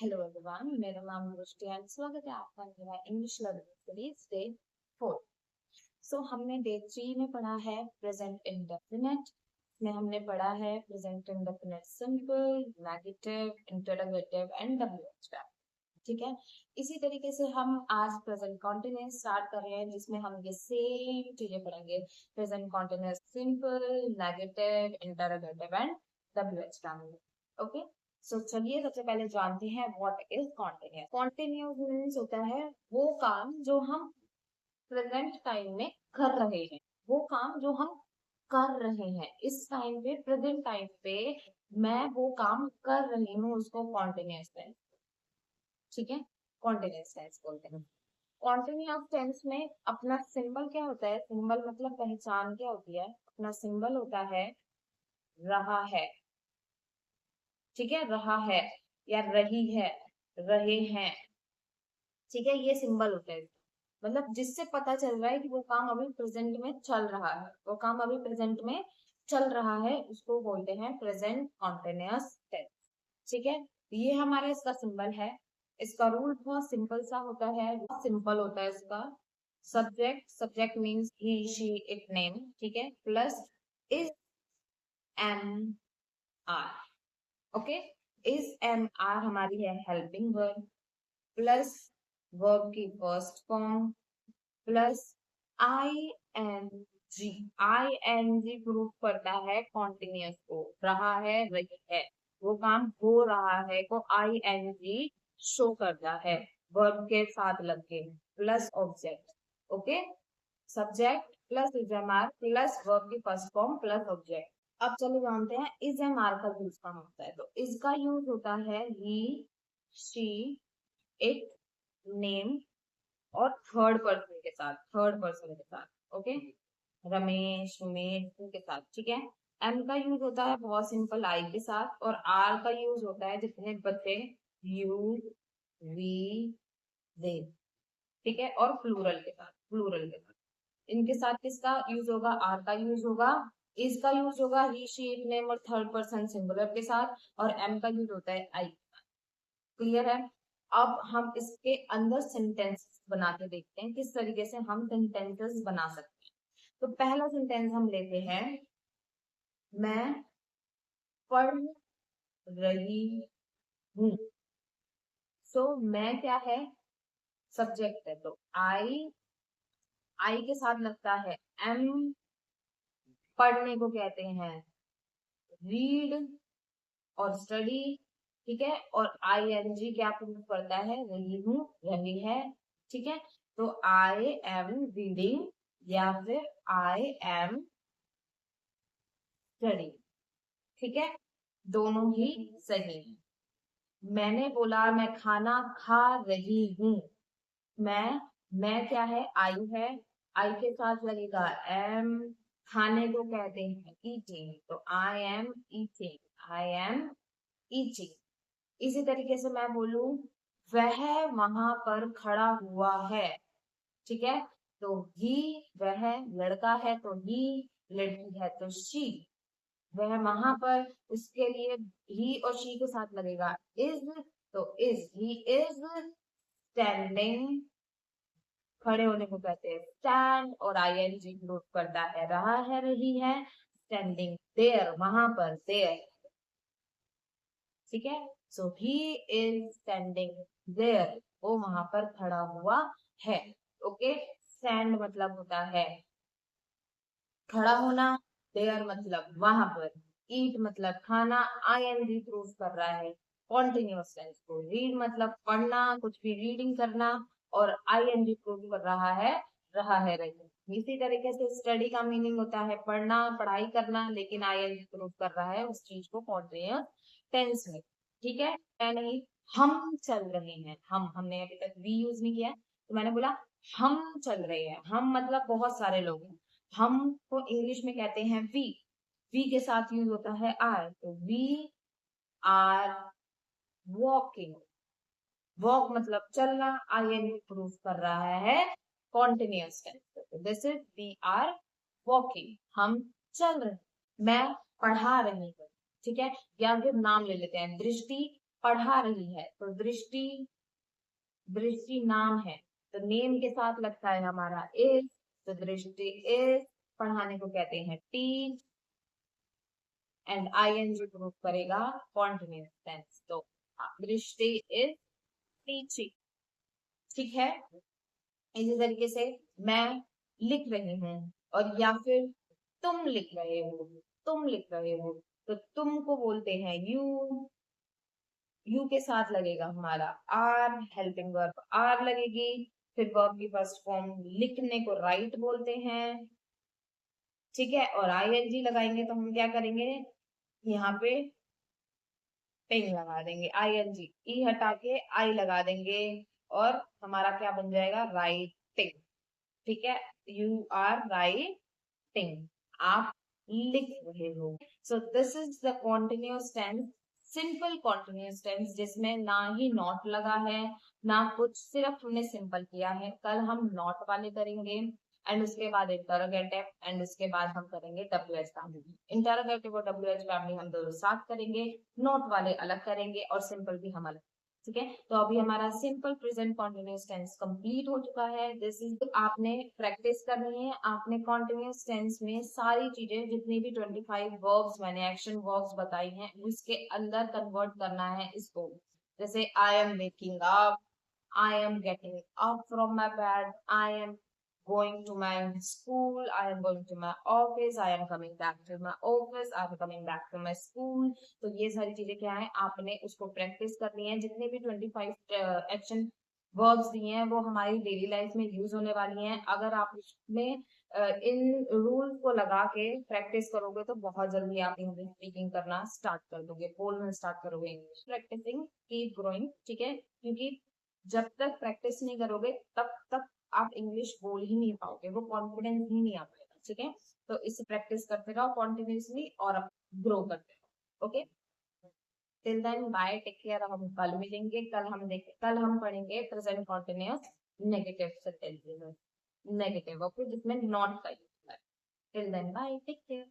Hello everyone, मेरा नाम दृष्टि है। स्वागत है आपका मेरा इंग्लिश लर्निंग सीरीज डे 4। हमने डे 3 में पढ़ा है प्रेजेंट इंडेफिनिट में हमने पढ़ा है present indefinite simple, negative, interrogative and WH verb. ठीक है, इसी तरीके से हम आज प्रेजेंट कॉन्टिन्यूअस स्टार्ट कर रहे हैं, जिसमें हम ये सेम चीजें पढ़ेंगे। Present continuous simple, negative, interrogative and WH verb. Okay, चलिए सबसे पहले जानते हैं what is continuous. Continuous means होता है वो काम जो हम प्रेजेंट टाइम में कर रहे हैं। वो काम जो हम कर रहे हैं इस टाइम पे, प्रेजेंट टाइम पे मैं वो काम कर रही हूँ, उसको कॉन्टिन्यूअस टेंस, ठीक है, कॉन्टिन्यूअस टेंस बोलते हैं। कॉन्टिन्यूअस टेंस में अपना सिंबल क्या होता है? सिंबल मतलब पहचान क्या होती है? अपना सिंबल होता है रहा है, ठीक है, रहा है या रही है, रहे हैं, ठीक है, ये सिंबल होता है। मतलब जिससे पता चल रहा है कि वो काम अभी प्रेजेंट में चल रहा है, वो काम अभी प्रेजेंट में चल रहा है, उसको बोलते हैं प्रेजेंट कॉन्टिन्यूअस टेंस। ठीक है, ये हमारा इसका सिंबल है। इसका रूल बहुत सिंपल सा होता है, बहुत सिंपल होता है इसका। Subject, subject means he, she, it, name, ठीक है, plus is am are. Okay, is am are हमारी है हेल्पिंग वर्ब, प्लस वर्ब की first form, plus I N G. I N G prove करता है कॉन्टिन्यूअस को, रहा है, रही है, वो काम हो रहा है को आई एन जी शो करता है वर्ब के साथ लग के, plus object. Okay, subject plus is am are plus verb की फर्स्ट फॉर्म प्लस ऑब्जेक्ट। अब चलो जानते हैं इज एम आर का यूज कहाँ होता है। तो इसका यूज होता है ही, शी, इट, नेम और थर्ड पर्सन के साथ, थर्ड पर्सन के साथ। ओके, रमेश, उमेश के साथ, ठीक है। एम का यूज होता है बहुत सिंपल, आई के साथ। और आर का यूज होता है जितने बच्चे, यू, वी, दे, ठीक है, और प्लूरल के साथ, प्लूरल के साथ। इनके साथ किसका यूज होगा? आर का यूज होगा। इसका यूज होगा ही, शी, इट, नेम और थर्ड पर्सन सिंगुलर के साथ। और एम का यूज होता है आई। क्लियर है? अब हम इसके अंदर सेंटेंस बना के देखते हैं किस तरीके से हम सेंटेंसेस बना सकते हैं। तो पहला सेंटेंस हम लेते हैं, मैं पढ़ रही हूँ। मैं क्या है? सब्जेक्ट है, तो आई के साथ लगता है एम। पढ़ने को कहते हैं रीड और स्टडी, ठीक है। और आई एन जी क्या प्रूव करता है? रही हूँ, रही है, ठीक है। तो आई एम रीडिंग या फिर आई एम स्टडी, ठीक है, दोनों ही सही है। मैंने बोला मैं खाना खा रही हूँ। मैं क्या है? आई है, आई के साथ लगेगा एम। खाने को कहते हैं ईटिंग, तो I am eating, I am eating. इसी तरीके से मैं बोलूं वह वहां पर खड़ा हुआ है, ठीक है, तो ही, वह लड़का है तो ही, लड़की है तो शी। वह वहां पर, उसके लिए ही और शी के साथ लगेगा इज, तो इज, ही इज स्टैंडिंग। खड़े होने को कहते हैं स्टैंड। और आई एन जी ग्रुप करता है रहा है, रही है, स्टैंडिंग देयर, वहां पर, देयर, ठीक है। सो ही इज स्टैंडिंग देयर, वो वहां पर खड़ा हुआ है। ओके, स्टैंड मतलब होता है खड़ा होना, देयर मतलब वहां पर, ईट मतलब खाना, आई एन जी प्रूव कर रहा है कॉन्टिन्यूअस टेंस को। रीड मतलब पढ़ना, कुछ भी रीडिंग करना, और आई एन जी प्रूव कर रहा है, रही। इसी तरीके से स्टडी का मीनिंग होता है पढ़ना, पढ़ाई करना, लेकिन आई एन जी प्रूव कर रहा है उस चीज को कॉन्टिन्यूअस टेंस में, ठीक है। मैं नहीं, हम चल रहे हैं, हमने अभी तक वी यूज नहीं किया है, तो मैंने बोला हम चल रहे हैं। हम मतलब बहुत सारे लोग हैं। हम को इंग्लिश में कहते हैं वी के साथ यूज होता है आर, तो वी आर वॉकिंग। वॉक मतलब चलना, आई एन प्रूव कर रहा है continuous tense. This is we are walking, हम चल रहे। मैं पढ़ा रही हूँ, ठीक है। या फिर नाम ले लेते हैं, दृष्टि पढ़ा रही है, तो दृष्टि, दृष्टि नाम है तो नेम के साथ लगता है हमारा इज, तो दृष्टि इज पढ़ाने को कहते हैं टीच, एंड आईएनजी प्रूव करेगा कॉन्टिन्यूअस टेंस। तो दृष्टि इज टीचिंग, ठीक है। इसी तरीके से मैं लिख रही हूँ, और या फिर तुम लिख रहे हो, तुम लिख रहे हो, तो तुम को बोलते हैं यू, यू के साथ लगेगा हमारा आर, हेल्पिंग वर्ब आर लगेगी। फिर वर्ब की फर्स्ट फॉर्म लिखने को राइट बोलते हैं, ठीक है। और आईएनजी लगाएंगे तो हम क्या करेंगे, यहाँ पे टिंग लगा देंगे, आईएनजी, ई हटा के आई लगा देंगे, और हमारा क्या बन जाएगा, राइटिंग, ठीक है। यू आर राइटिंग, आप लिख रहे हो। So this is the continuous tense, simple continuous tense, जिसमें ना ही नॉट लगा है ना कुछ, सिर्फ हमने सिंपल किया है। कल हम नॉट वाले करेंगे, एंड उसके बाद इंटरोगेटिव, एंड उसके बाद हम करेंगे डब्ल्यू एच फैमिली। इंटरोगेटिव और डब्ल्यू एच फैमिली हम दोनों साथ करेंगे, नॉट वाले अलग करेंगे, और सिंपल भी हम अलग, ठीक है। तो अभी हमारा simple present continuous tense complete हो चुका है। दिस इज, आपने प्रैक्टिस करनी है, आपने कॉन्टिन्यूअस टेंस में सारी चीजें, जितनी भी 25 वर्ब्स मैंने एक्शन वर्ब्स बताई हैं, उसके अंदर कन्वर्ट करना है इसको। जैसे I am waking up, I am getting up from my bed, I am going to my school, I am going to my office, I am coming back to my office, I am coming back to my school। तो ये सारी चीजें क्या है, आपने उसको practice करनी है। जितने भी 25 एक्शन वर्ब्स दिए हैं वो हमारी डेली लाइफ में यूज होने वाली हैं। अगर आप उसमें इन रूल्स को लगा के प्रैक्टिस करोगे तो बहुत जल्दी आप इंग्लिश स्पीकिंग करना स्टार्ट कर दोगे, बोलना स्टार्ट करोगे इंग्लिश। प्रैक्टिसिंग कीप ग्रोइंग, ठीक है, क्योंकि जब तक प्रैक्टिस नहीं करोगे तब तक आप इंग्लिश बोल ही नहीं पाओगे, वो कॉन्फिडेंस ही नहीं आ पाएगा, ठीक है। तो इसे प्रैक्टिस करते रहो कॉन्टिन्यूसली, और ग्रो करते रहो। Okay, till then bye, take care. हम कल मिलेंगे, कल हम पढ़ेंगे present continuous negative sentences, negative, okay, जिसमें नॉट का यूज है। Till then bye, take care.